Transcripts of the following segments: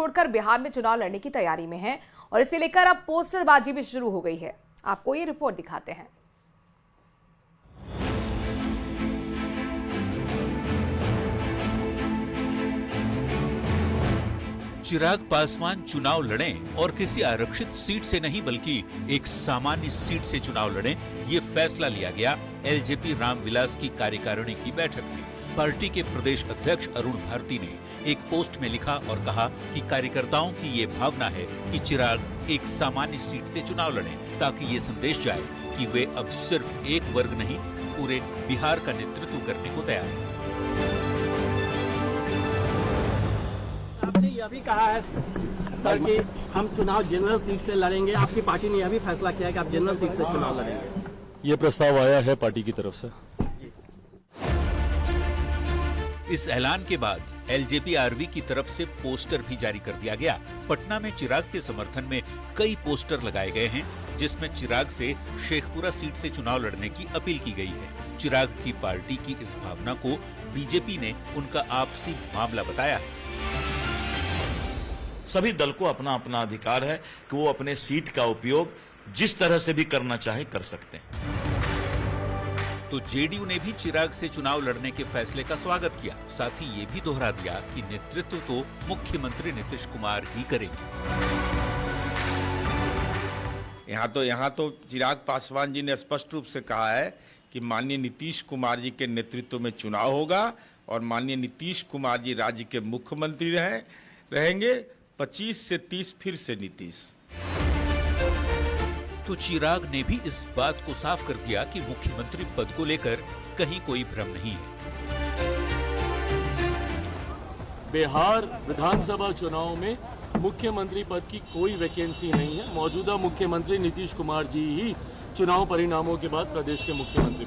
छोड़कर बिहार में चुनाव लड़ने की तैयारी में हैं और इसे लेकर अब पोस्टरबाजी भी शुरू हो गई है। आपको ये रिपोर्ट दिखाते हैं। चिराग पासवान चुनाव लड़ें और किसी आरक्षित सीट से नहीं बल्कि एक सामान्य सीट से चुनाव लड़ें, ये फैसला लिया गया एलजेपी रामविलास की कार्यकारिणी की बैठक में। पार्टी के प्रदेश अध्यक्ष अरुण भारती ने एक पोस्ट में लिखा और कहा कि कार्यकर्ताओं की ये भावना है कि चिराग एक सामान्य सीट से चुनाव लड़ें, ताकि ये संदेश जाए कि वे अब सिर्फ एक वर्ग नहीं, पूरे बिहार का नेतृत्व करने को तैयार हैं। आपने यह भी कहा है सर कि हम चुनाव जनरल सीट से लड़ेंगे। आपकी पार्टी ने यह भी फैसला किया है कि आप जनरल सीट से चुनाव लड़ेंगे। ये प्रस्ताव आया है पार्टी की तरफ से। इस ऐलान के बाद एलजेपी-आरवी की तरफ से पोस्टर भी जारी कर दिया गया। पटना में चिराग के समर्थन में कई पोस्टर लगाए गए हैं, जिसमें चिराग से शेखपुरा सीट से चुनाव लड़ने की अपील की गई है। चिराग की पार्टी की इस भावना को बीजेपी ने उनका आपसी मामला बताया है। सभी दल को अपना अपना अधिकार है कि वो अपने सीट का उपयोग जिस तरह से भी करना चाहे कर सकते हैं। तो जेडीयू ने भी चिराग से चुनाव लड़ने के फैसले का स्वागत किया। साथ ही ये भी दोहरा दिया कि नेतृत्व तो मुख्यमंत्री नीतीश कुमार ही करेंगे। यहाँ तो चिराग पासवान जी ने स्पष्ट रूप से कहा है कि माननीय नीतीश कुमार जी के नेतृत्व में चुनाव होगा और माननीय नीतीश कुमार जी राज्य के मुख्यमंत्री रहेंगे। 25 से 30 फिर से नीतीश। तो चिराग ने भी इस बात को साफ कर दिया कि मुख्यमंत्री पद को लेकर कहीं कोई भ्रम नहीं है। बिहार विधानसभा चुनाव में मुख्यमंत्री पद की कोई वैकेंसी नहीं है। मौजूदा मुख्यमंत्री नीतीश कुमार जी ही चुनाव परिणामों के बाद प्रदेश के मुख्यमंत्री।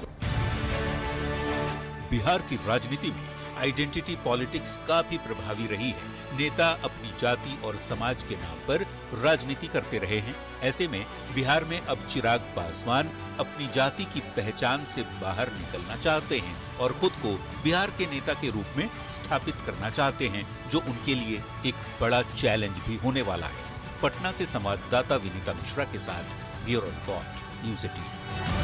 बिहार की राजनीति में आइडेंटिटी पॉलिटिक्स काफी प्रभावी रही है। नेता अपनी जाति और समाज के नाम पर राजनीति करते रहे हैं। ऐसे में बिहार में अब चिराग पासवान अपनी जाति की पहचान से बाहर निकलना चाहते हैं और खुद को बिहार के नेता के रूप में स्थापित करना चाहते हैं, जो उनके लिए एक बड़ा चैलेंज भी होने वाला है। पटना से संवाददाता विनीता मिश्रा के साथ ब्यूरो रिपोर्ट, न्यूज़ 18।